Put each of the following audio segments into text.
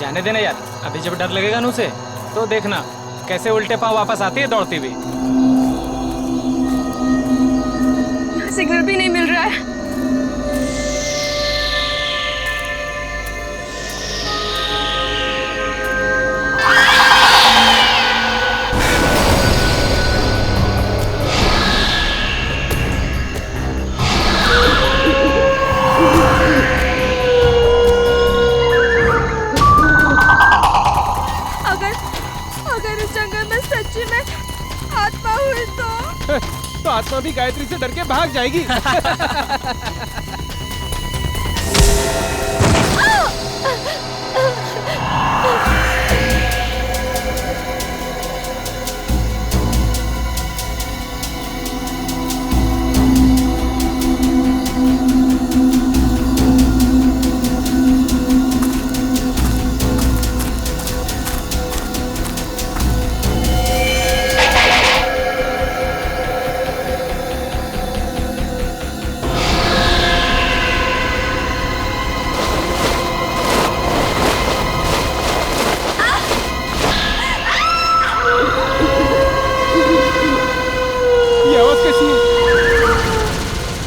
जाने देना यार, अभी जब डर लगेगा ना उसे तो देखना कैसे उल्टे पांव वापस आती है दौड़ती हुई। सिग्नल भी नहीं मिल रहा है। अगर इस जंगल में सच्ची में आत्मा हुई तो आत्मा भी गायत्री से डर के भाग जाएगी।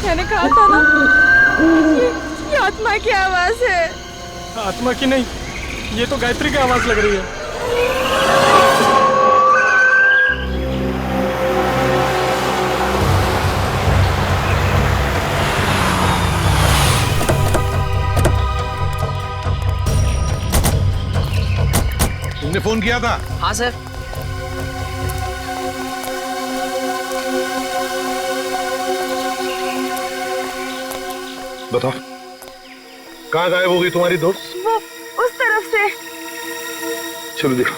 मैंने कहा था ना, ये आत्मा की आवाज है। आत्मा की नहीं, ये तो गायत्री की आवाज लग रही है। तुमने फोन किया था? हाँ सर। बताओ, कहाँ गायब हो गई तुम्हारी दोस्त? वो उस तरफ से। चलो देखो।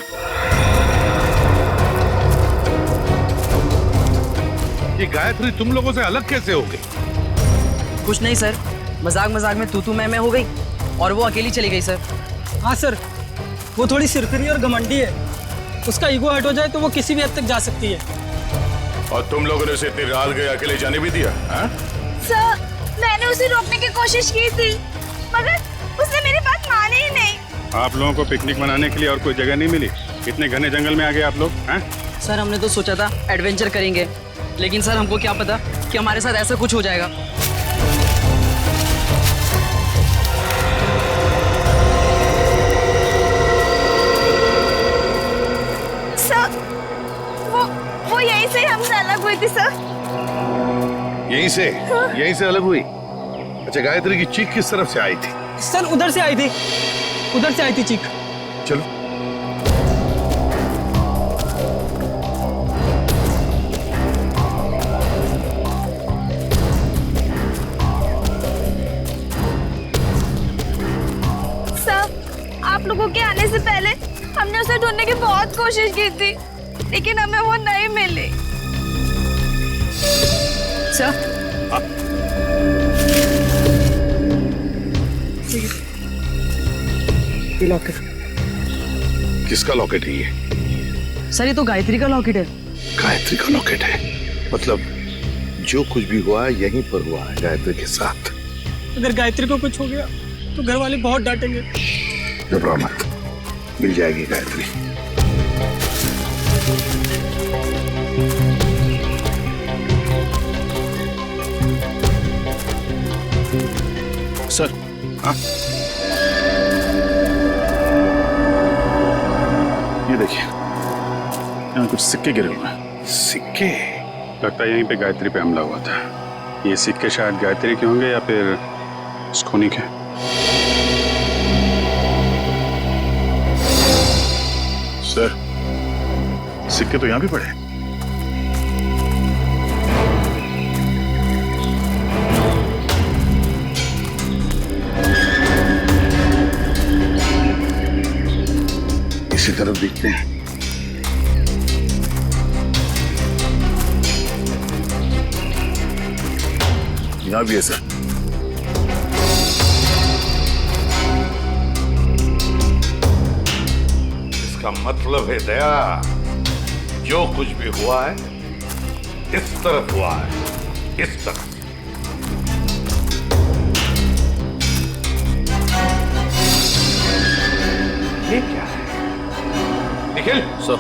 ये गायत्री तुम लोगों से अलग कैसे हो गई? कुछ नहीं सर, मजाक मजाक में तू मैं हो गई और वो अकेली चली गई सर। हाँ सर, वो थोड़ी सिरफिरी और घमंडी है, उसका ईगो हट हो जाए तो वो किसी भी हद तक जा सकती है। और तुम लोगों ने उसे इतनी रात गए अकेले जाने भी दिया? सर, मैंने उसे रोकने की कोशिश की थी, मगर उसने मेरी बात मानी ही नहीं। आप लोगों को पिकनिक मनाने के लिए और कोई जगह नहीं मिली? इतने घने जंगल में आ गए आप लोग? हैं? सर हमने तो सोचा था एडवेंचर करेंगे, लेकिन सर हमको क्या पता कि हमारे साथ ऐसा कुछ हो जाएगा। सर, वो यहीं से हमसे अलग हुई थी सर। यहीं से अलग हुई? अच्छा, गायत्री की चीख किस तरफ से आई थी? सर उधर से आई थी चीख। चलो। सर, आप लोगों के आने से पहले हमने उसे ढूंढने की बहुत कोशिश की थी, लेकिन हमें वो नहीं मिली। Sir locket. किसका लॉकेट है ये? सर ये तो गायत्री का लॉकेट है। गायत्री का लॉकेट है? मतलब जो कुछ भी हुआ है यहीं पर हुआ है गायत्री के साथ। अगर गायत्री को कुछ हो गया तो घर वाले बहुत डांटेंगे। घबराओ मत, मिल जाएगी गायत्री। सर। हाँ? ये देखिए, यहाँ कुछ सिक्के गिरे हुए हैं। सिक्के? लगता है यहीं पे गायत्री पे हमला हुआ था। ये सिक्के शायद गायत्री के होंगे या फिर स्कोनी के। सर, सिक्के तो यहाँ भी पड़े। इसी तरफ देखते हैं। यहाँ भी है सर। इसका मतलब है दया, जो कुछ भी हुआ है इस तरफ हुआ है, इस तरफ। ये क्या है? निखिल, सर।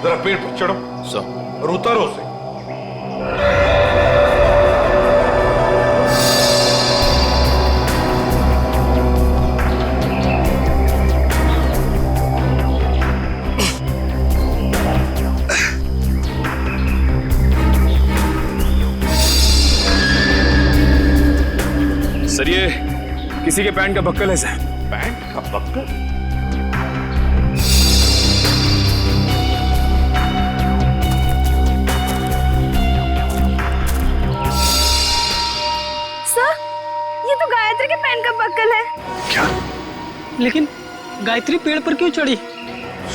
जरा पेड़ पर चढ़ो सर। और उतारो उसे। सर ये किसी के पैंट का बक्कल है सर। पैंट का बक्कल? सर, ये तो गायत्री के पैंट का बक्कल है। क्या? लेकिन गायत्री पेड़ पर क्यों चढ़ी?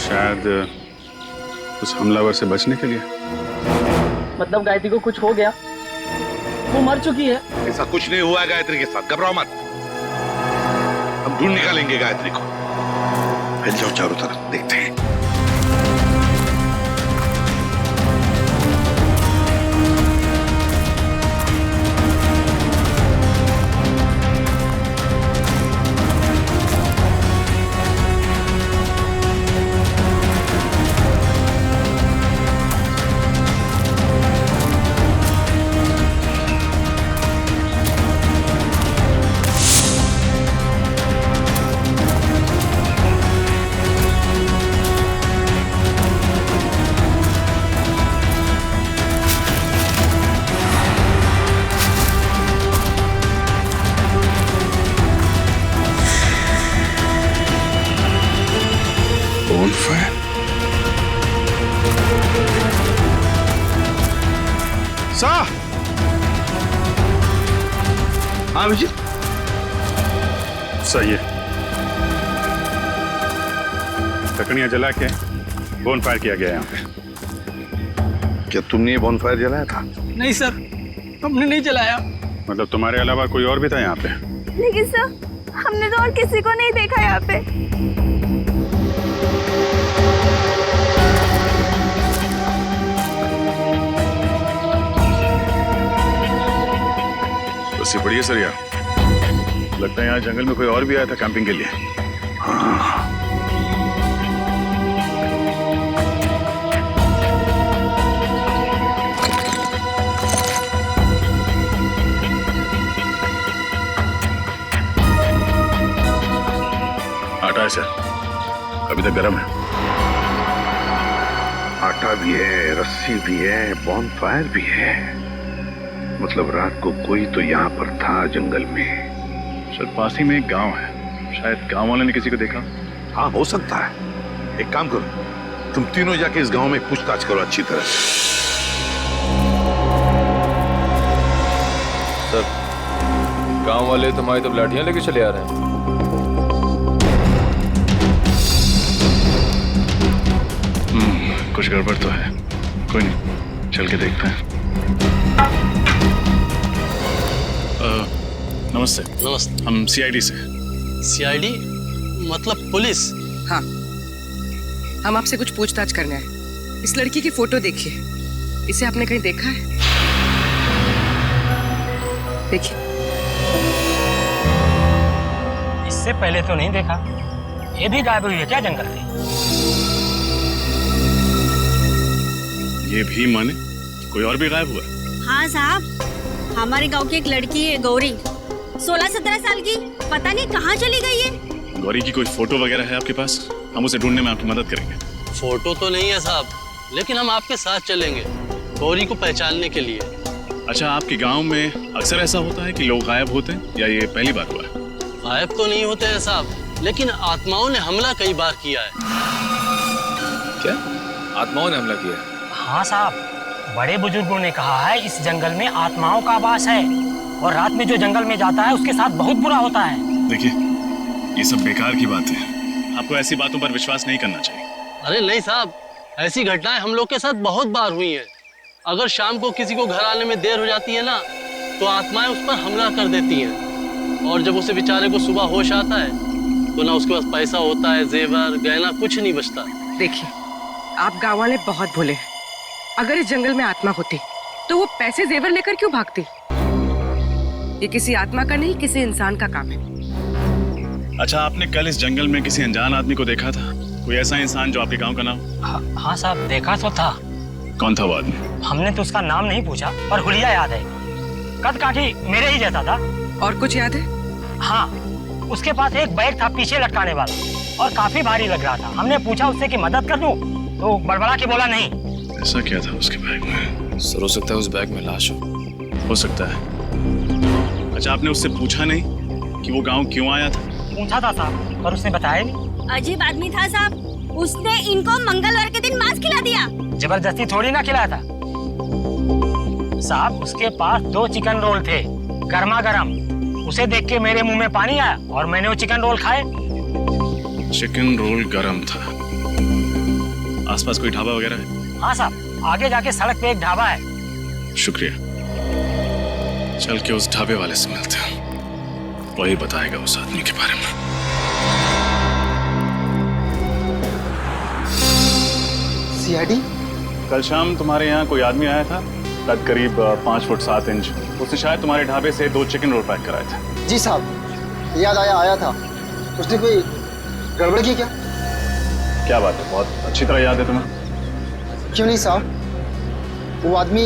शायद उस हमलावर से बचने के लिए। मतलब गायत्री को कुछ हो गया, वो मर चुकी है। ऐसा कुछ नहीं हुआ है गायत्री के साथ, घबराओ मत। हम ढूंढ निकालेंगे गायत्री को। फैल जाओ चारों तरफ, देखते हैं। हाँ विजय, सही है। लकड़ियां जला के बोन फायर किया गया यहाँ पे। क्या तुमने ये बॉनफायर जलाया था? नहीं सर, हमने नहीं जलाया। मतलब तुम्हारे अलावा कोई और भी था यहाँ पे? लेकिन सर, हमने तो और किसी को नहीं देखा यहाँ पे। बस ये बढ़िया सर यार, लगता है यहाँ जंगल में कोई और भी आया था कैंपिंग के लिए। हाँ। आटा है सर, अभी तक गर्म है। आटा भी है, रस्सी भी है, बॉनफायर भी है। मतलब रात को कोई तो यहाँ पर था जंगल में। सर पास ही में एक गांव है, शायद गांव वाले ने किसी को देखा। हाँ हो सकता है। एक काम करो, तुम तीनों जाके इस गांव में पूछताछ करो अच्छी तरह से। सर, गांव वाले तुम्हारी तो लाठियां लेके चले आ रहे हैं। कुछ गड़बड़ तो है, कोई नहीं, चल के देखते हैं। नमस्ते। नमस्ते। हम सीआईडी से। सीआईडी मतलब पुलिस? हाँ, हम आपसे कुछ पूछताछ करना है। इस लड़की की फोटो देखिए, इसे आपने कहीं देखा है? देखिए। इससे पहले तो नहीं देखा। ये भी गायब हुई है क्या जंगल में? ये भी माने कोई और भी गायब हुआ? हाँ साहब, हमारे गांव की एक लड़की है गौरी, 16-17 साल की, पता नहीं कहाँ चली गई है। गौरी की कोई फोटो वगैरह है आपके पास? हम उसे ढूंढने में आपकी मदद करेंगे। फोटो तो नहीं है साहब, लेकिन हम आपके साथ चलेंगे गौरी को पहचानने के लिए। अच्छा, आपके गांव में अक्सर ऐसा होता है कि लोग गायब होते हैं या ये पहली बार हुआ है? गायब तो नहीं होते हैं साहब, लेकिन आत्माओं ने हमला कई बार किया है। क्या आत्माओं ने हमला किया? हाँ साहब, बड़े बुजुर्गों ने कहा है इस जंगल में आत्माओं का वास है और रात में जो जंगल में जाता है उसके साथ बहुत बुरा होता है। देखिए, ये सब बेकार की बात है, आपको ऐसी बातों पर विश्वास नहीं करना चाहिए। अरे नहीं साहब, ऐसी घटनाएं हम लोग के साथ बहुत बार हुई हैं। अगर शाम को किसी को घर आने में देर हो जाती है ना, तो आत्माएं उस पर हमला कर देती हैं। और जब उसे बेचारे को सुबह होश आता है तो ना उसके पास पैसा होता है, जेवर गहना कुछ नहीं बचता। देखिए, आप गाँव वाले बहुत भोले हैं। अगर इस जंगल में आत्मा होती तो वो पैसे जेवर लेकर क्यों भागती? ये किसी आत्मा का नहीं, किसी इंसान का काम है। अच्छा, आपने कल इस जंगल में किसी अनजान आदमी को देखा था? कोई ऐसा इंसान जो आपके गांव का नाम? हाँ साहब, देखा तो था। कौन था वो आदमी? हमने तो उसका नाम नहीं पूछा, पर हुलिया याद है। कद काठी मेरे ही जैसा था। और कुछ याद है? हाँ, उसके पास एक बैग था पीछे लटकाने वाला, और काफी भारी लग रहा था। हमने पूछा उससे कि मदद कर दूं, तो बड़बड़ा के बोला नहीं। ऐसा क्या था उसके बैग में? सर, हो सकता है उस बैग में लाश हो सकता है। अच्छा, आपने उससे पूछा नहीं कि वो गांव क्यों आया था? पूछा था साहब, पर उसने बताया नहीं। अजीब आदमी था साहब, उसने इनको मंगलवार के दिन मांस खिला दिया। जबरदस्ती थोड़ी ना खिलाया था साहब। उसके पास 2 चिकन रोल थे, गर्मा गर्म। उसे देख के मेरे मुंह में पानी आया और मैंने वो चिकन रोल खाए। चिकन रोल गरम था। आसपास कोई ढाबा वगैरह है? हाँ साहब, आगे जाके सड़क पे एक ढाबा है। शुक्रिया। चल के उस ढाबे वाले से मिलते हैं, वही बताएगा उस आदमी के बारे में। सीआईडी? कल शाम तुम्हारे यहाँ कोई आदमी आया था, कद करीब 5 फुट 7 इंच। उसने शायद तुम्हारे ढाबे से 2 चिकन रोल पैक कराए थे। जी साहब, याद आया था। उसने कोई गड़बड़ की क्या? क्या बात है, बहुत अच्छी तरह याद है तुम्हें। क्यों नहीं साहब, वो आदमी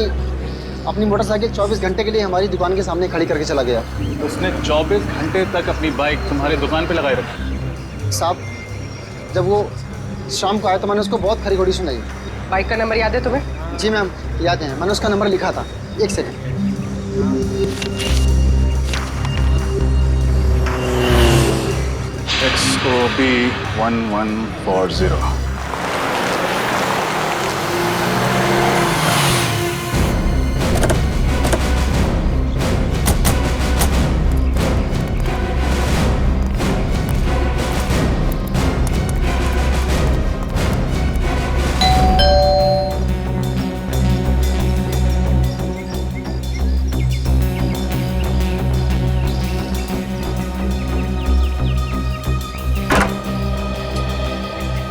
अपनी मोटरसाइकिल 24 घंटे के लिए हमारी दुकान के सामने खड़ी करके चला गया। उसने 24 घंटे तक अपनी बाइक तुम्हारी दुकान पे लगाए रखी? साहब, जब वो शाम को आया तो मैंने उसको बहुत खरी खोटी सुनाई। बाइक का नंबर याद है तुम्हें? जी मैम, याद है। मैंने उसका नंबर लिखा था। एक सेकंड। XOB 1140।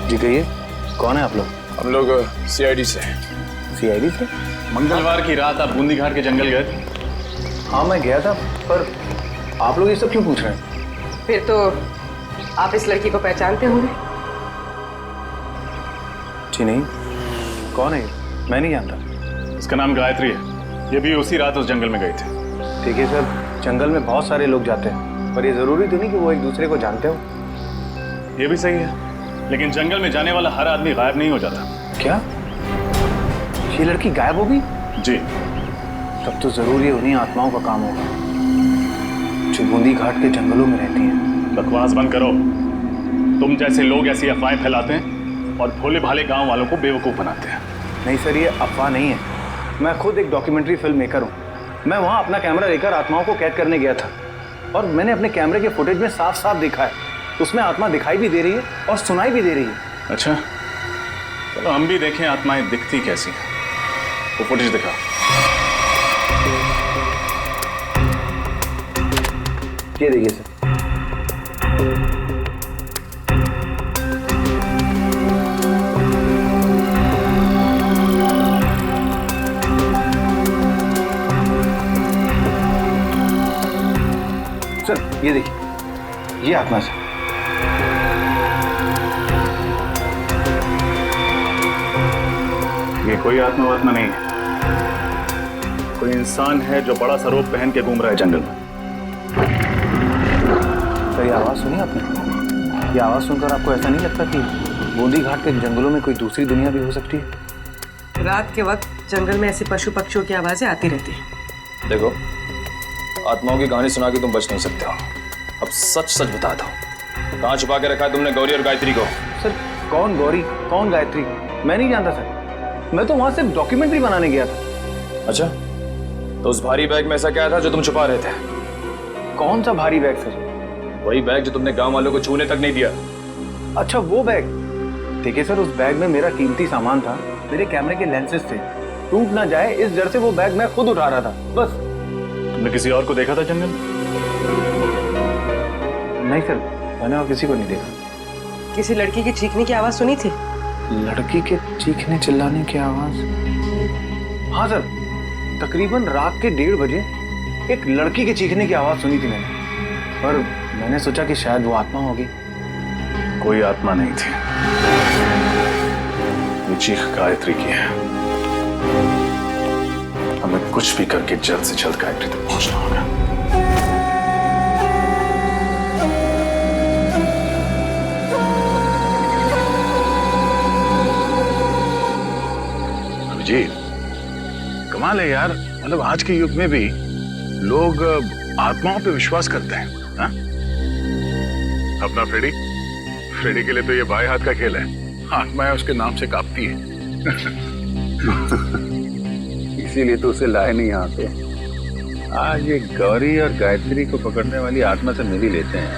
जी कहिए, कौन है आप लोग? हम लोग CID से। CID से? मंगलवार की रात आप बूंदी घाट के जंगल गए थे? हाँ, मैं गया था, पर आप लोग ये सब क्यों पूछ रहे हैं? फिर तो आप इस लड़की को पहचानते होंगे। जी नहीं, कौन है ये? मैं नहीं जानता। इसका नाम गायत्री है। ये भी उसी रात उस जंगल में गई थी। देखिए सर, जंगल में बहुत सारे लोग जाते हैं, पर ये जरूरी तो नहीं कि वो एक दूसरे को जानते हो। ये भी सही है, लेकिन जंगल में जाने वाला हर आदमी गायब नहीं हो जाता। क्या ये लड़की गायब हो गई? जी। तब तो जरूर ये उन्हीं आत्माओं का काम होगा जो बूंदी घाट के जंगलों में रहती हैं। बकवास बंद करो। तुम जैसे लोग ऐसी अफवाहें फैलाते हैं और भोले भाले गांव वालों को बेवकूफ बनाते हैं। नहीं सर, ये अफवाह नहीं है। मैं खुद एक डॉक्यूमेंट्री फिल्म मेकर हूँ। मैं वहाँ अपना कैमरा लेकर आत्माओं को कैद करने गया था, और मैंने अपने कैमरे के फुटेज में साफ साफ देखा है, उसमें आत्मा दिखाई भी दे रही है और सुनाई भी दे रही है। अच्छा, चलो हम भी देखें आत्माएं दिखती कैसी हैं। वो फुटेज दिखा। ये देखिए सर। सर ये देखिए, ये आत्मा सर। ये कोई आत्मा वात्मा नहीं है, कोई इंसान है जो बड़ा सा रोब पहन के घूम रहा है जंगल में। सर ये आवाज़ सुनी आपने? ये आवाज़ सुनकर आपको ऐसा नहीं लगता कि बूंदी घाट के जंगलों में कोई दूसरी दुनिया भी हो सकती है? रात के वक्त जंगल में ऐसे पशु पक्षियों की आवाजें आती रहती हैं। देखो, आत्माओं की कहानी सुना के तुम बच नहीं सकते हो। अब सच सच बता दो, कहाँ छुपा के रखा है तुमने गौरी और गायत्री को? सर कौन गौरी, कौन गायत्री, मैं नहीं जानता सर। मैं तो वहां सिर्फ डॉक्यूमेंट्री बनाने गया था। अच्छा, तो उस भारी बैग में ऐसा क्या था जो तुम छुपा रहे थे? कौन सा भारी बैग सर? वही बैग जो तुमने गांव वालों को छूने तक नहीं दिया। अच्छा वो बैग। देखिए सर, उस बैग में मेरा कीमती सामान था, मेरे कैमरे के लेंसेज थे। टूट ना जाए इस डर से वो बैग मैं खुद उठा रहा था, बस। तुमने किसी और को देखा था जंगल? नहीं सर, मैंने और किसी को नहीं देखा। किसी लड़की की चीखने की आवाज सुनी थी? लड़की के चीखने चिल्लाने की आवाज? हाँ सर, तकरीबन रात के 1:30 बजे एक लड़की के चीखने की आवाज सुनी थी मैंने, पर मैंने सोचा कि शायद वो आत्मा होगी। कोई आत्मा नहीं थी, ये चीख गायत्री की है। हमें कुछ भी करके जल्द से जल्द गायत्री तक पहुंचना होगा। अभिजीत, कमाल है यार, मतलब आज के युग में भी लोग आत्माओं पे विश्वास करते हैं। हा? अपना फ्रेडी के लिए तो ये बाएं हाथ का खेल है, आत्माएं उसके नाम से कांपती है। इसीलिए तो उसे लाए नहीं यहाँ पे। आज ये गौरी और गायत्री को पकड़ने वाली आत्मा से मिल ही लेते हैं।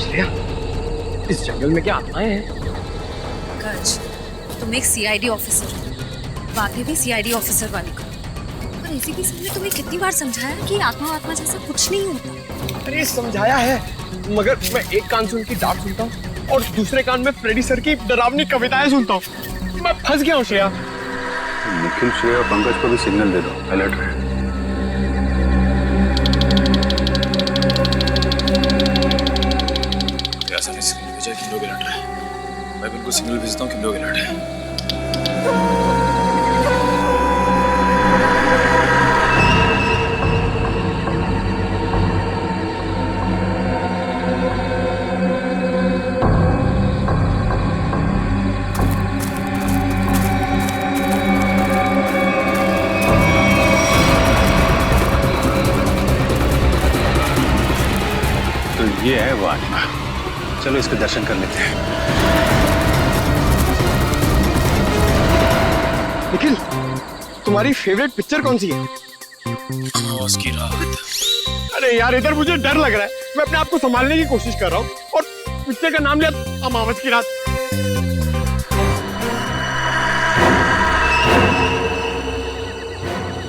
श्रेया, इस जंगल में क्या आत्माएं हैं? पंकज, तुम एक सीआईडी ऑफिसर हो, बातें भी सीआईडी ऑफिसर वाली करो। और एसीपी साहब ने तुम्हें कितनी बार समझाया कि आत्मा जैसा कुछ नहीं होता। अरे समझाया है, मगर मैं एक कान से उनकी डांट सुनता हूँ और दूसरे कान में फ्रेडी सर की डरावनी कविताएं सुनता हूँ। मैं फंस गया हूँ श्रेया। निखिल, श्रेया और पंकज को भी सिग्नल दे दो, अलर्ट रहे। ऐसा नहीं सिग्नल भेजा कि लोग अलर्ट रहे। मैं बिल्कुल सिग्नल भेजता हूँ कि लोग अलर्ट है। ये है वो आत्मा, चलो इसके दर्शन कर लेते हैं। निखिल, तुम्हारी फेवरेट पिक्चर कौन सी है? अमावस की रात। अरे यार, इधर मुझे डर लग रहा है। मैं अपने आप को संभालने की कोशिश कर रहा हूँ और पिक्चर का नाम लिया अमावस की रात।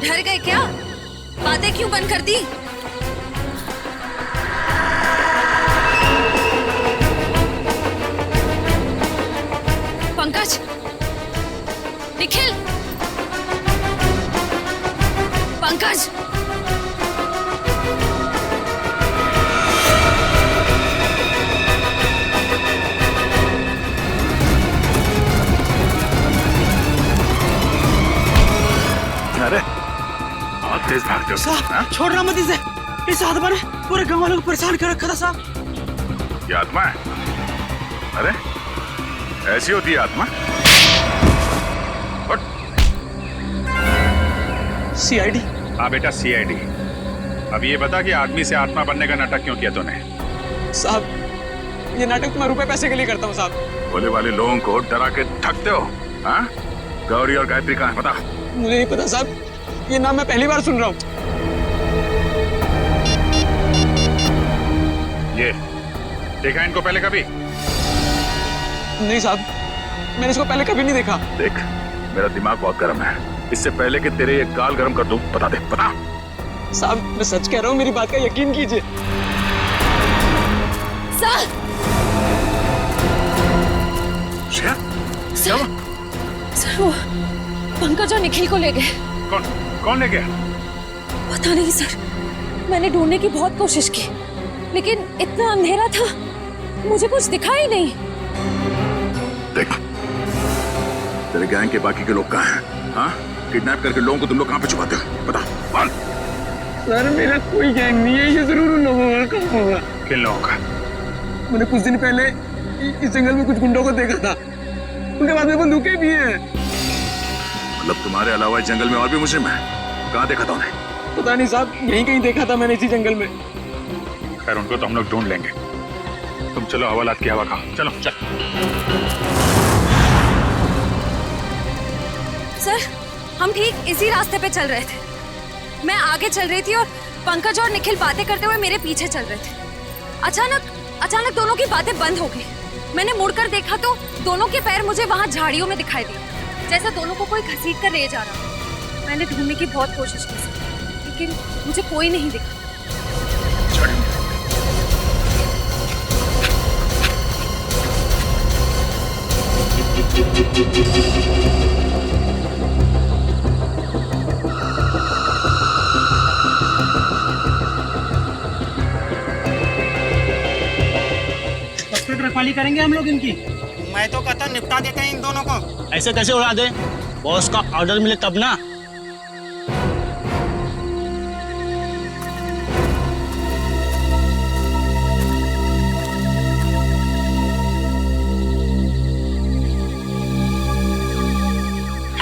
डर गए क्या? बातें क्यों बंद कर दी? पंकज, निखिल, पंकज, अरे बहुत तेज भागते हो साहब। छोड़ रहा मत इसे। इस आत्मा ने पूरे गांव वालों को परेशान कर रखा था साहब। ये आत्मा है? अरे ऐसी होती है आत्मा? सीआईडी। हाँ बेटा, सीआईडी। अब ये बता कि आदमी से आत्मा बनने का नाटक क्यों किया तूने? साहब, ये नाटक मैं रुपए पैसे के लिए करता हूँ साहब। भोले वाले लोगों को डरा के थकते हो। हाँ? गौरी और गायत्री कहाँ है बता? मुझे नहीं पता साहब, ये नाम मैं पहली बार सुन रहा हूँ। ये देखा इनको पहले कभी? नहीं साहब, मैंने इसको पहले कभी नहीं देखा। देख, मेरा दिमाग बहुत गर्म है। इससे पहले कि तेरे ये गाल गर्म कर दूं, बता दे, बता। साहब, मैं सच कह रहा हूँ, मेरी बात का यकीन कीजिए। सर, सर वो पंकज और निखिल को ले गए। कौन ले गया? पता नहीं सर, मैंने ढूंढने की बहुत कोशिश की, लेकिन इतना अंधेरा था, मुझे कुछ दिखा ही नहीं। देख, तेरे गैंग के बाकी के लोग कहाँ हैं? हाँ? किडनैप करके लोगों को तुम लोग कहाँ पे छुपाते हो? बता, बोल। सर, मेरा कोई गैंग नहीं है, ये जरूर उन लोगों का होगा। किन लोगों का? मैंने कुछ दिन पहले इस जंगल में कुछ गुंडों को देखा था, उनके बाद में बंदूकें भी हैं। मतलब तुम्हारे अलावा इस जंगल में और भी मुजरिम हैं? कहाँ देखा था उन्हें? पता नहीं साहब, यहीं कहीं देखा था मैंने इसी जंगल में। खैर, उनको तो हम लोग ढूंढ लेंगे। तुम चलो, हवालात की हवा खाओ। चलो चल। सर, हम ठीक इसी रास्ते पे चल रहे थे। मैं आगे चल रही थी और पंकज और निखिल बातें करते हुए मेरे पीछे चल रहे थे। अचानक दोनों की बातें बंद हो गई। मैंने मुड़कर देखा तो दोनों के पैर मुझे वहां झाड़ियों में दिखाई दिए, जैसे दोनों को कोई घसीट कर ले जा रहा। मैंने ढूंढने की बहुत कोशिश की, लेकिन मुझे कोई नहीं दिखा। पाली करेंगे हम लोग इनकी। मैं तो कहता निपटा देते हैं इन दोनों को। ऐसे कैसे उड़ा दे? बॉस का ऑर्डर मिले तब ना।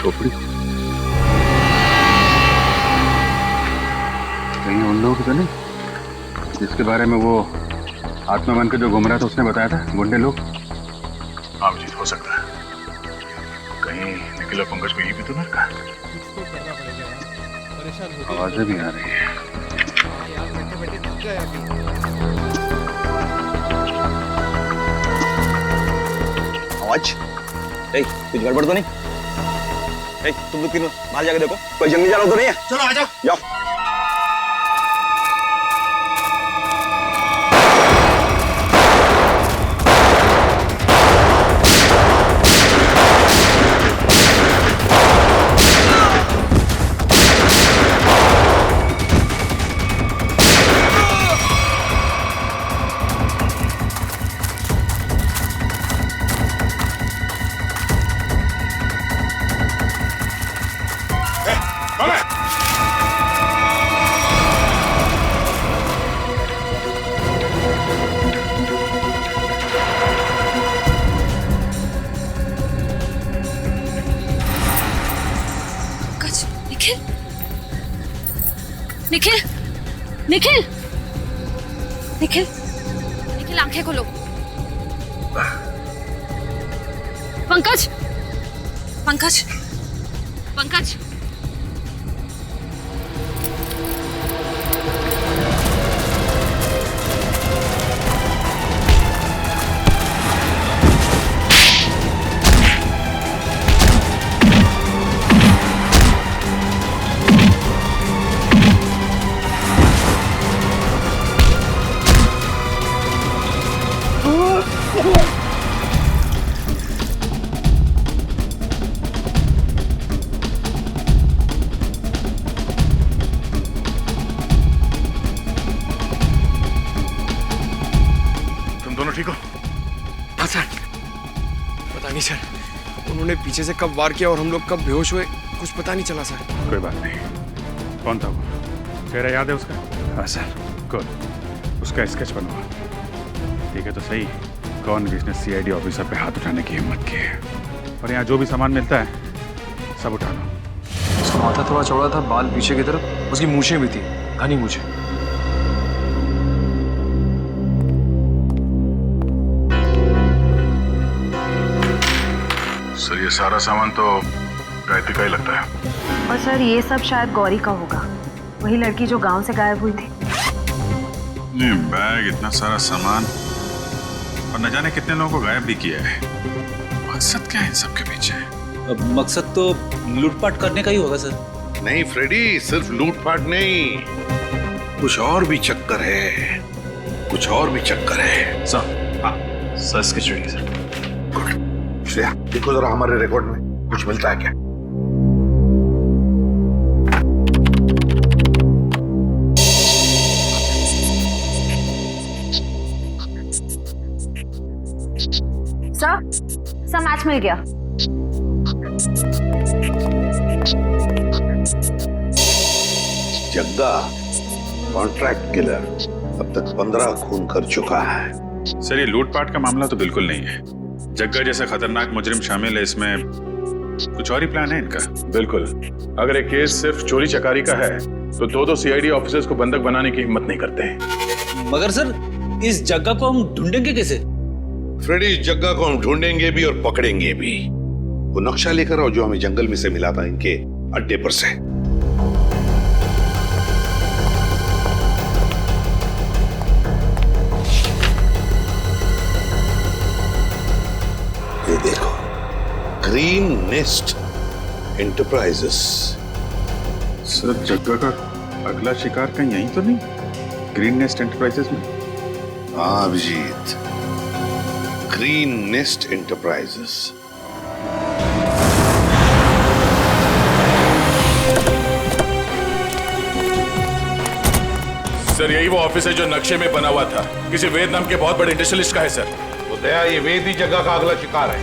खोपड़ी कहीं उन लोगों की तो नहीं जिसके बारे में वो आत्मा बन के जो घूम रहा था उसने बताया था, गुंडे लोग? हाँ अभिजीत, हो सकता है कहीं निखिल और पंकज को यही भी तो ना रखा। आवाजें भी आ रही है। आवाज? कुछ गड़बड़ तो नहीं? तुम लोग तीनों बाहर जाके देखो, कोई जंगली जानवर तो नहीं है? चलो आ जाओ। जाओ। निखिल, निखिल, निखिल, निखिल आंखें खोलो। पंकज, पंकज, पंकज। नहीं सर, उन्होंने पीछे से कब वार किया और हम लोग कब बेहोश हुए कुछ पता नहीं चला सर। कोई बात नहीं। कौन था वो? चेहरा याद है उसका? हाँ सर। गुड, उसका स्केच बनवा। ठीक है तो सही, कौन किसने सीआईडी ऑफिसर पे हाथ उठाने की हिम्मत की है? और यहाँ जो भी सामान मिलता है सब उठा लो। उसका माथा थोड़ा चौड़ा था, बाल पीछे की तरफ, उसकी मूछें भी थी, घनी मूछें। सर ये सारा सामान तो गायत्री का ही लगता है। और सर ये सब शायद गौरी का होगा, वही लड़की जो गांव से गायब हुई थी। नहीं, बैग, इतना सारा सामान और न जाने कितने लोगों को गायब भी किया है। मकसद क्या है इन सब के पीछे? मकसद तो लूटपाट करने का ही होगा सर। नहीं फ्रेडी, सिर्फ लूटपाट नहीं, कुछ और भी चक्कर है, कुछ और भी चक्कर है। सर, हाँ सर, इसकी चुड़ी सर। गुड। श्रेया, देखो जरा हमारे रिकॉर्ड में कुछ मिलता है क्या? सर मैच मिल गया। जग्गा कॉन्ट्रैक्ट किलर अब तक 15 खून कर चुका है। सर ये लूटपाट का मामला तो बिल्कुल नहीं है। जग्गा जैसा खतरनाक मुजरिम शामिल है इसमें, कुछ और ही प्लान है इनका। बिल्कुल, अगर एक केस सिर्फ चोरी चकारी का है तो दो सीआईडी ऑफिसर्स को बंधक बनाने की हिम्मत नहीं करते हैं। मगर सर इस जग्गा को हम ढूंढेंगे कैसे? फ्रेडी, इस जग्गा को हम ढूंढेंगे भी और पकड़ेंगे भी। वो नक्शा लेकर आओ जो हमें जंगल में से मिला था इनके अड्डे पर से। ये देखो, ग्रीन नेस्ट एंटरप्राइजेस। सर जग्गा का अगला शिकार कहीं यहीं तो नहीं? ग्रीन नेस्ट एंटरप्राइजेस में? हाँ Abhijit, Green Nest Enterprises. Sir यही वो ऑफिस है जो नक्शे में बना हुआ था, किसी वेद नाम के बहुत बड़े इंडस्ट्रियलिस्ट का है सर। वो दया, ये वेद ही जगह का अगला शिकार है।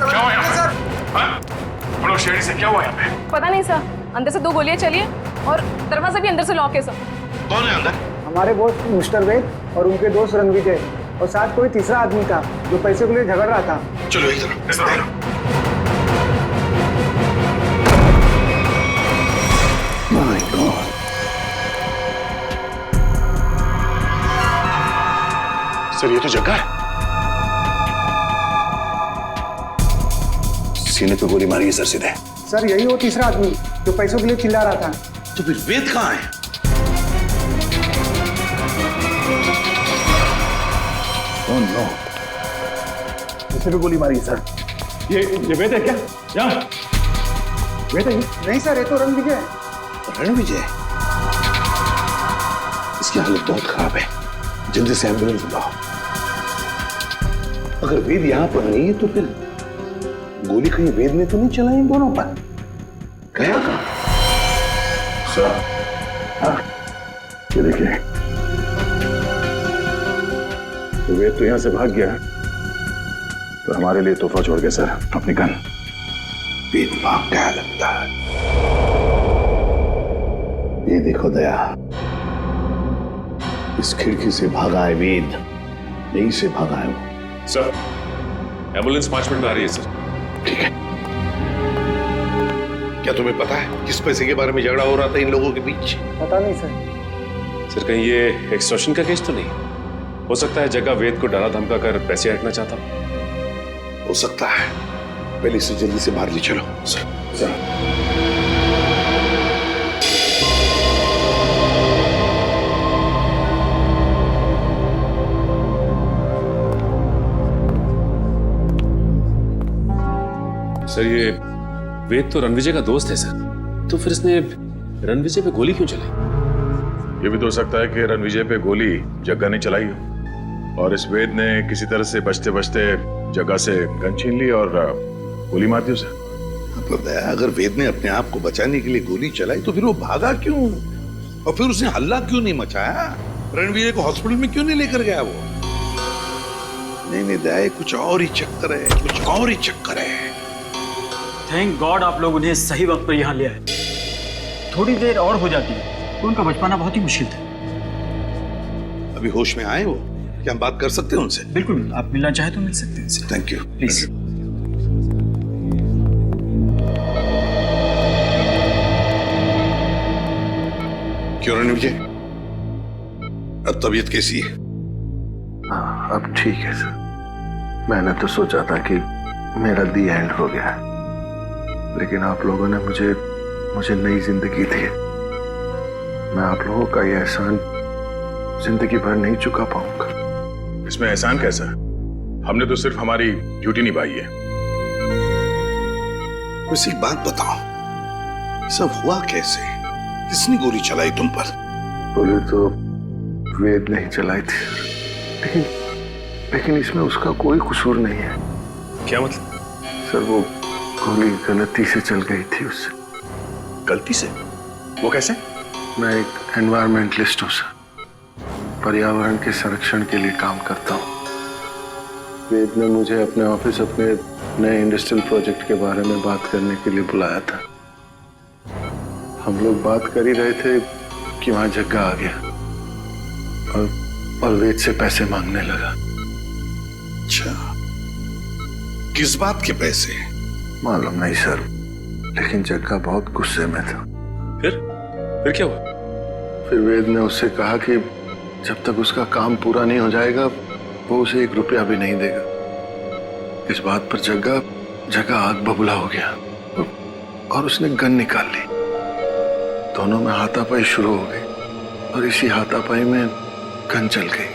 क्या हुआ यहाँ पे? हाँ? हम लोग शेरी से क्या हुआ यहाँ पे? पता नहीं सर, अंदर से 2 गोलियां चली है और दरवाजा भी अंदर से लॉक है सर। कौन है अंदर? हमारे दोस्त मिस्टर वेद और उनके दोस्त रणविजय और साथ कोई तीसरा आदमी था जो पैसे के लिए झगड़ रहा था। चलो इधर। My God. सर ये तो जगह है। सीने पे गोली मारी है सर सीधे। सर यही वो तीसरा आदमी जो पैसों के लिए चिल्ला रहा था। तो फिर वेद कहाँ है? Oh no. इसे भी गोली मारी है सर। ये वेद है क्या? यहाँ वेद है? नहीं सर, ये तो रणविजय है। रणविजय? इसकी हालत बहुत खराब है, जल्दी से एम्बुलेंस बुलाओ। अगर वेद यहाँ पर नहीं है तो फिर गोली कहीं वेद ने तो नहीं चलाई इन दोनों पर? गया कहाँ? सर, हाँ, ये देखिए, तो वेद तो यहां से भाग गया, तो हमारे लिए तोहफा छोड़ गया सर, अपनी गन। वेद भाग गया लगता है। ये देखो दया, इस खिड़की से भागा है वेद, यहीं से भागा है वो। सर, एम्बुलेंस 5 मिनट में आ रही है सर। ठीक है। क्या तुम्हें पता है किस पैसे के बारे में झगड़ा हो रहा था इन लोगों के बीच? पता नहीं सर। सर कहीं ये एक्सटॉर्शन का केस तो नहीं? हो सकता है जगह वेद को डरा धमका कर पैसे हटना चाहता हो सकता है। पहले इसे जल्दी से बाहर ले चलो। सर। सर ये वेद तो रणविजय का दोस्त है सर, तो फिर इसने रणविजय पे गोली क्यों चलाई? ये भी तो हो सकता है कि रणविजय पे गोली जग्गा ने चलाई हो और इस वेद ने किसी तरह से बचते बचते जग्गा से गन छीन ली और गोली मार दी उसे। मतलब अगर वेद ने अपने आप को बचाने के लिए गोली चलाई तो फिर वो भागा क्यों और फिर उसने हल्ला क्यों नहीं मचाया? रणविजय को हॉस्पिटल में क्यों नहीं लेकर गया वो? नहीं दया, कुछ और ही चक्कर है, कुछ और ही चक्कर है। थैंक गॉड आप लोग उन्हें सही वक्त पर यहाँ ले आए। थोड़ी देर और हो जाती तो उनका बच पाना बहुत ही मुश्किल था। अभी होश में आए वो? क्या हम बात कर सकते हैं उनसे? बिल्कुल, आप मिलना चाहे तो मिल सकते हैं। Thank you. प्लीज। क्यों रणविजय, अब तबीयत कैसी है? हाँ, अब ठीक है सर। मैंने तो सोचा था कि मेरा दी एंड हो गया, लेकिन आप लोगों ने मुझे नई जिंदगी दी। मैं आप लोगों का ये एहसान जिंदगी भर नहीं चुका पाऊंगा। इसमें एहसान कैसा? हमने तो सिर्फ हमारी ड्यूटी निभाई है। वैसे एक बात बताओ, सब हुआ कैसे? किसने गोली चलाई तुम पर? गोली तो वेद नहीं चलाई थी, लेकिन इसमें उसका कोई कसूर नहीं है। क्या मतलब? सर वो गोली गलती से चल गई थी उससे। गलती से? वो कैसे? मैं एक एनवायरमेंटलिस्ट हूँ सर, पर्यावरण के संरक्षण के लिए काम करता हूँ। वेद ने मुझे अपने ऑफिस अपने नए इंडस्ट्रियल प्रोजेक्ट के बारे में बात करने के लिए बुलाया था। हम लोग बात कर ही रहे थे कि वहां जग्गा आ गया और वेद से पैसे मांगने लगा। अच्छा, किस बात के पैसे? मालूम नहीं सर, लेकिन जग्गा बहुत गुस्से में था। फिर क्या हुआ? फिर वेद ने उससे कहा कि जब तक उसका काम पूरा नहीं हो जाएगा वो उसे 1 रुपया भी नहीं देगा। इस बात पर जग्गा आग बबूला हो गया और उसने गन निकाल ली। दोनों में हाथापाई शुरू हो गई और इसी हाथापाई में गन चल गई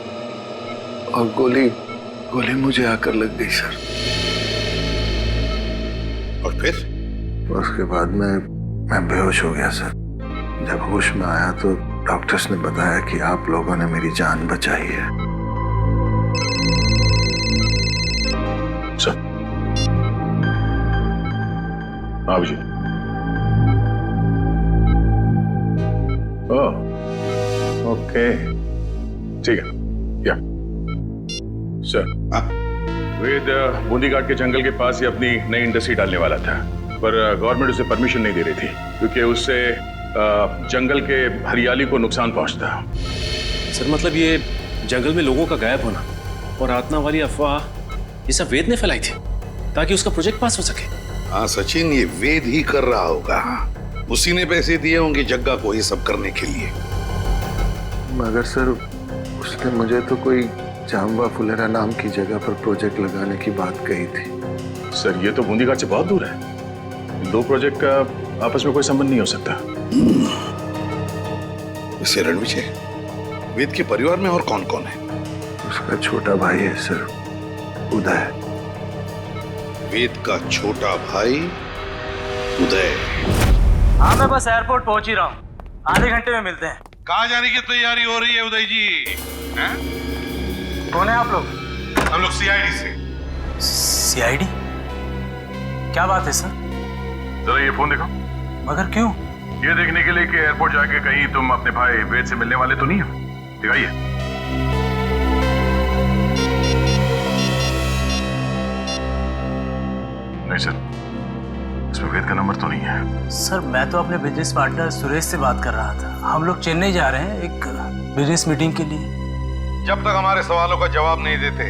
और गोली मुझे आकर लग गई सर। और फिर? उसके बाद मैं बेहोश हो गया सर। जब होश में आया तो डॉक्टर्स ने बताया कि आप लोगों ने मेरी जान बचाई है। सर, आप जी। ओह, ओके, ठीक है, या सर। वेद बूंदी घाट के जंगल के पास ही अपनी नई इंडस्ट्री डालने वाला था, पर गवर्नमेंट उसे परमिशन नहीं दे रही थी क्योंकि उससे जंगल के हरियाली को नुकसान पहुंचता। सर मतलब ये जंगल में लोगों का गायब होना और आत्मा वाली अफवाह ये सब वेद ने फैलाई थी ताकि उसका प्रोजेक्ट पास हो सके। हाँ सचिन, ये वेद ही कर रहा होगा। उसी ने पैसे दिए होंगे जग्गा को ये सब करने के लिए। मगर सर उसने मुझे तो कोई जाम्बा फुलेरा नाम की जगह पर प्रोजेक्ट लगाने की बात कही थी। सर ये तो बूंदी घाट से बहुत दूर है, दो प्रोजेक्ट का आपस में कोई संबंध नहीं हो सकता। वैसे रणविजय, वेद के परिवार में और कौन कौन है? उसका छोटा भाई है सर, उदय। वेद का छोटा भाई उदय। हाँ मैं बस एयरपोर्ट पहुंच ही रहा हूँ, आधे घंटे में मिलते हैं। कहाँ जाने की तैयारी हो रही है उदय जी? कौन है आप लोग? हम लोग सीआईडी से। सीआईडी? क्या बात है सर? जरा ये फोन देखो। मगर क्यों? ये देखने के लिए कि एयरपोर्ट जाके कहीं तुम अपने भाई वेद से मिलने वाले तो नहीं हो। दिखाइए। नहीं सर, इसमें वेद का नंबर तो नहीं है। सर मैं तो अपने बिजनेस पार्टनर सुरेश से बात कर रहा था। हम लोग चेन्नई जा रहे हैं एक बिजनेस मीटिंग के लिए। जब तक हमारे सवालों का जवाब नहीं देते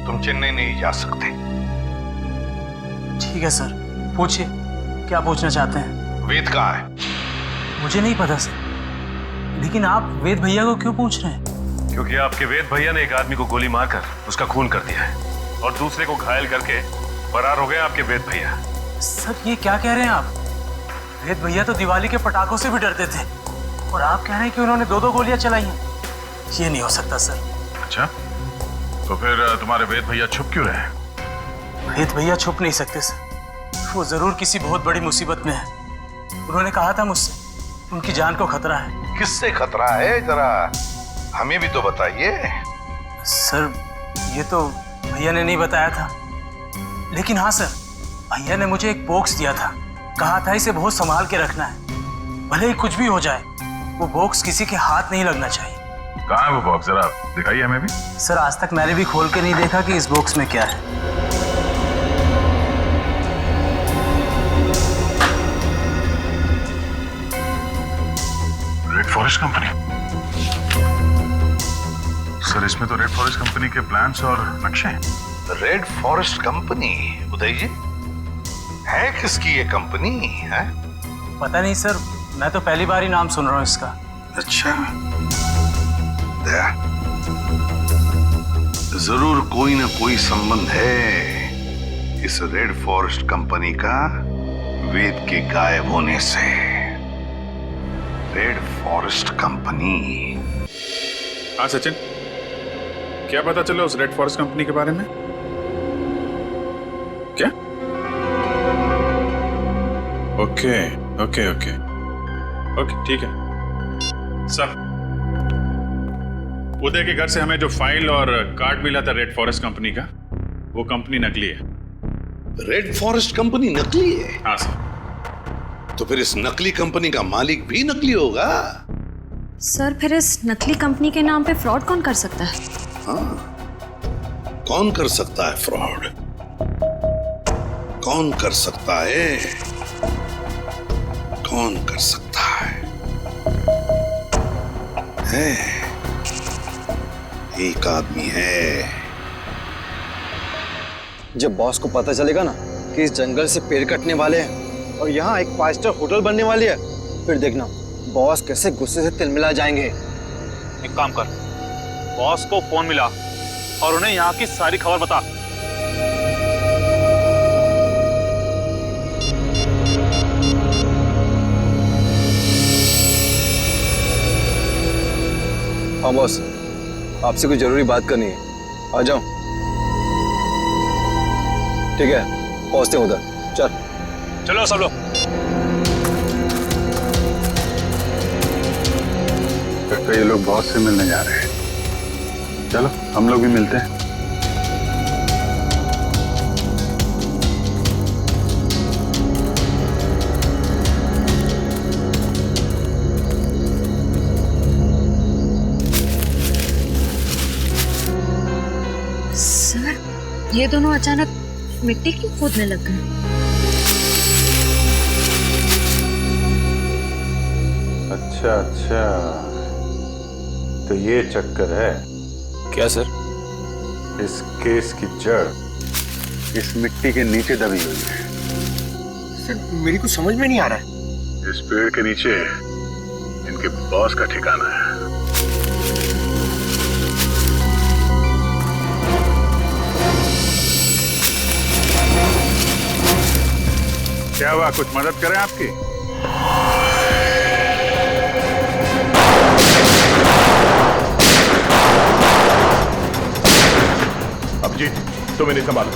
तुम चेन्नई नहीं जा सकते। ठीक है सर, पूछिए क्या पूछना चाहते हैं। वेद कहाँ है? मुझे नहीं पता सर, लेकिन आप वेद भैया को क्यों पूछ रहे हैं? क्योंकि आपके वेद भैया ने एक आदमी को गोली मारकर उसका खून कर दिया है और दूसरे को घायल करके फरार हो गए आपके वेद भैया। सर ये क्या कह रहे हैं आप? वेद भैया तो दिवाली के पटाखों से भी डरते थे और आप कह रहे हैं कि उन्होंने दो गोलियां चलाई हैं। ये नहीं हो सकता सर। अच्छा, तो फिर तुम्हारे वेद भैया छुप क्यों रहे? वेद भैया छुप नहीं सकते सर, वो जरूर किसी बहुत बड़ी मुसीबत में है। उन्होंने कहा था मुझसे उनकी जान को खतरा है। किससे खतरा है, जरा हमें भी तो बताइए। सर ये तो भैया ने नहीं बताया था, लेकिन हाँ सर, भैया ने मुझे एक बॉक्स दिया था, कहा था इसे बहुत संभाल के रखना है, भले ही कुछ भी हो जाए वो बॉक्स किसी के हाथ नहीं लगना चाहिए। कहाँ है वो बॉक्स, जरा दिखाइए हमें भी। सर आज तक मैंने भी खोल के नहीं देखा कि इस बॉक्स में क्या है। Red Forest company? सर इसमें तो रेड फॉरेस्ट कंपनी के प्लान्स और नक्शे हैं। Red Forest company? Uday ji, है किसकी ये कंपनी है? पता नहीं सर, मैं तो पहली बार ही नाम सुन रहा हूँ इसका। अच्छा, जरूर कोई ना कोई संबंध है इस रेड फॉरेस्ट कंपनी का वेद के गायब होने से। Red Forest company. हाँ सचिन, क्या पता चला उस रेड फॉरेस्ट कंपनी के बारे में? क्या? ओके ओके ओके ओके, ठीक है सर। उदय के घर से हमें जो फाइल और कार्ड मिला था रेड फॉरेस्ट कंपनी का, वो कंपनी नकली है। रेड फॉरेस्ट कंपनी नकली है? हाँ सर। तो फिर इस नकली कंपनी का मालिक भी नकली होगा? सर फिर इस नकली कंपनी के नाम पे फ्रॉड कौन कर सकता है? हाँ, कौन कर सकता है फ्रॉड? कौन कर सकता है? कौन कर सकता है? एक आदमी है। जब बॉस को पता चलेगा ना कि इस जंगल से पेड़ कटने वाले हैं और यहाँ एक 5 स्टार होटल बनने वाली है, फिर देखना बॉस कैसे गुस्से से तिलमिला जाएंगे। एक काम कर, बॉस को फोन मिला और उन्हें यहाँ की सारी खबर बता। हाँ बॉस, आपसे कुछ जरूरी बात करनी है, आ जाओ। ठीक है, पहुंचते हैं उधर। चलो सब लोग। लगता है ये लोग बॉस से मिलने जा रहे हैं। चलो हम लोग भी मिलते हैं। ये दोनों अचानक मिट्टी क्यों खोदने लग गए? अच्छा अच्छा, तो ये चक्कर है क्या सर? इस केस की जड़ इस मिट्टी के नीचे दबी हुई है। सर मेरी कुछ समझ में नहीं आ रहा है। इस पेड़ के नीचे इनके बॉस का ठिकाना है। क्या हुआ, कुछ मदद करें आपकी? अभिजीत, तुम इन्हें संभालो,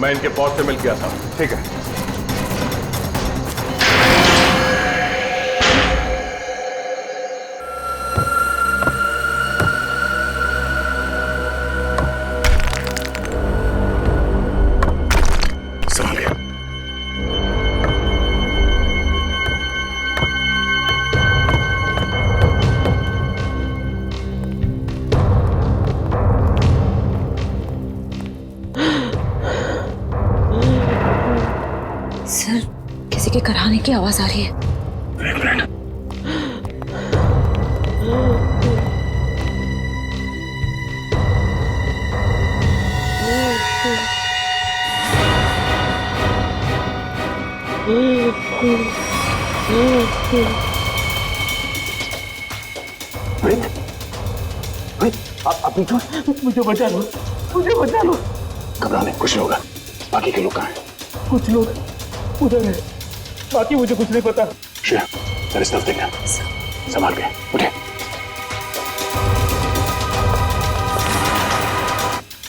मैं इनके बॉस से मिल के आता हूं। ठीक है। सर, किसी के कराने की आवाज आ रही है। एक मिनट। आप क्यों? मुझे बचा लो, मुझे बचा लो। घबराने कुछ नहीं होगा। बाकी के लोग कहाँ हैं? कुछ लोग उधर है, बाकी मुझे कुछ नहीं पता। श्रेया, तेरे तरफ देखना, संभाल के उठे।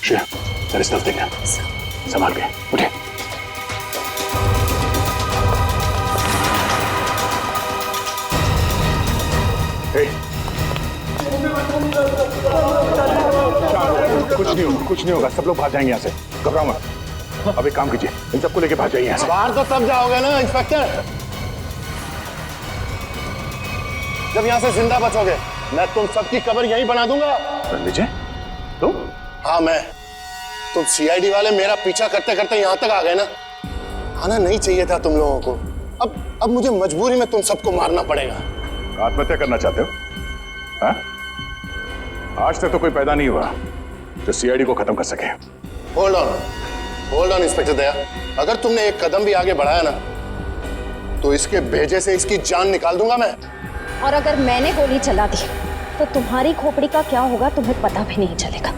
श्रेया, तेरे तरफ देखना, संभाल के उठे। कुछ नहीं होगा, कुछ नहीं होगा, सब लोग भाग जाएंगे यहाँ से। घबराओ मत। अब एक काम कीजिए, इन सबको लेके भाग जाइए यहाँ से। बाहर तो तब जाओगे ना इंस्पेक्टर, जब यहाँ से जिंदा बचोगे। मैं तुम सबकी कब्र यहीं बना दूंगा। विजय, तुम? हाँ मैं। तुम सीआईडी वाले मेरा पीछा करते करते यहाँ तक आ गए ना। आना नहीं चाहिए था तुम लोगों को। अब मुझे मजबूरी में तुम सबको मारना पड़ेगा। आत्महत्या करना चाहते हो? हाँ? आज तक तो कोई पैदा नहीं हुआ जो सीआईडी को खत्म कर सके। होल्ड ऑन इंस्पेक्टर दया, अगर तुमने एक कदम भी आगे बढ़ाया ना तो इसके भेजे से इसकी जान निकाल दूंगा मैं। और अगर मैंने गोली चला दी तो तुम्हारी खोपड़ी का क्या होगा तुम्हें पता भी नहीं चलेगा।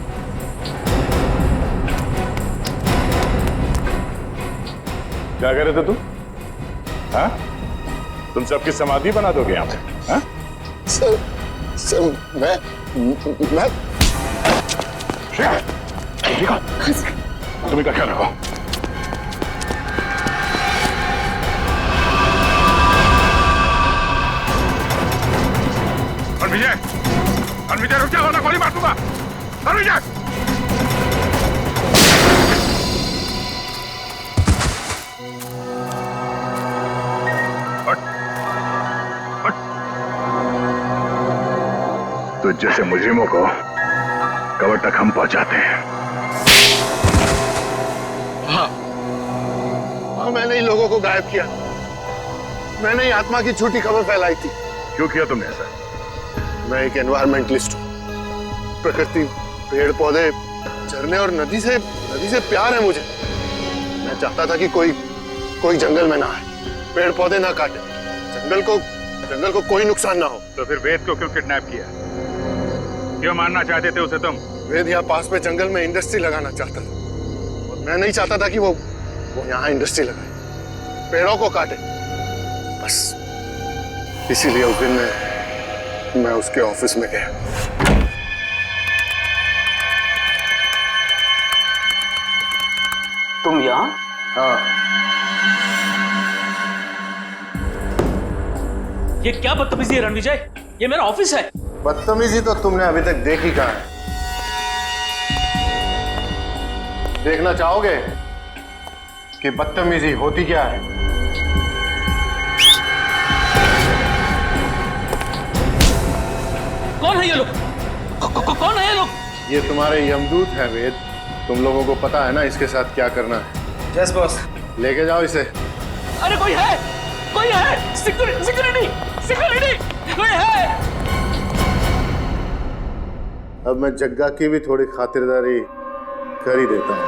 क्या कह रहे थे तुम? हाँ? तुम सबकी समाधि बना दोगे यहाँ पे? हाँ? सर मैं तुम्हें का ख्याल रखो। विजय रुक जाओ, वरना गोली मार दूंगा। विजय, तो जैसे मुजरिमों को कब्र तक हम पहुंचाते हैं। हाँ, मैंने ही लोगों को गायब किया। मैंने ही आत्मा की झूठी खबर फैलाई थी। क्यों किया तुमने ऐसा? मैं एक एनवायरमेंटलिस्ट हूँ। प्रकृति, पेड़ पौधे, झरने और नदी से प्यार है मुझे। मैं चाहता था कि कोई जंगल में ना आए, पेड़ पौधे ना काटे, जंगल को कोई नुकसान ना हो। तो फिर वेद को क्यों किडनैप किया? क्यों मारना चाहते थे उसे तुम? वेद यहाँ पास में जंगल में इंडस्ट्री लगाना चाहता था और मैं नहीं चाहता था कि वो यहाँ इंडस्ट्री लगाए, पेड़ों को काटे। बस इसीलिए उस दिन मैं उसके ऑफिस में गया। तुम यहाँ? हाँ। ये क्या बदतमीजी है रणविजय? ये मेरा ऑफिस है। बदतमीजी तो तुमने अभी तक देखी कहाँ है? देखना चाहोगे कि बदतमीजी होती क्या है? कौन है ये लोग? कौन है ये लोग? ये तुम्हारे यमदूत हैं वेद। तुम लोगों को पता है ना इसके साथ क्या करना है? Yes boss. लेके जाओ इसे। अरे कोई है सिक्योरिटी कोई है। अब मैं जग्गा की भी थोड़ी खातिरदारी कर ही देता हूँ।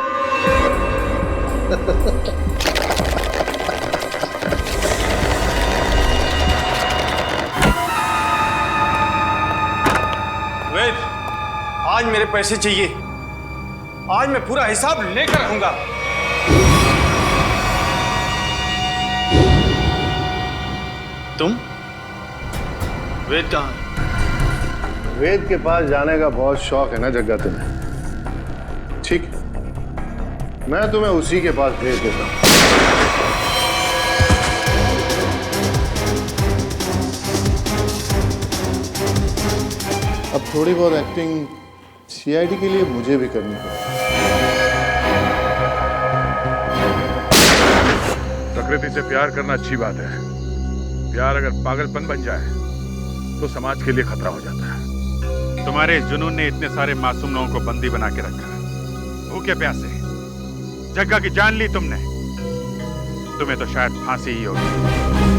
वेद, आज मेरे पैसे चाहिए। आज मैं पूरा हिसाब लेकर आऊंगा। तुम? वेद कहाँ है? वेद के पास जाने का बहुत शौक है ना जग्गा तुम्हें? ठीक, मैं तुम्हें उसी के पास भेज देता हूँ। अब थोड़ी बहुत एक्टिंग सीआईडी के लिए मुझे भी करनी पड़ेगी। प्रकृति से प्यार करना अच्छी बात है। प्यार अगर पागलपन बन जाए तो समाज के लिए खतरा हो जाता है। तुम्हारे जुनून ने इतने सारे मासूम लोगों को बंदी बना के रखा। भूखे प्यासे जग्गा की जान ली तुमने। तुम्हें तो शायद फांसी ही होगी।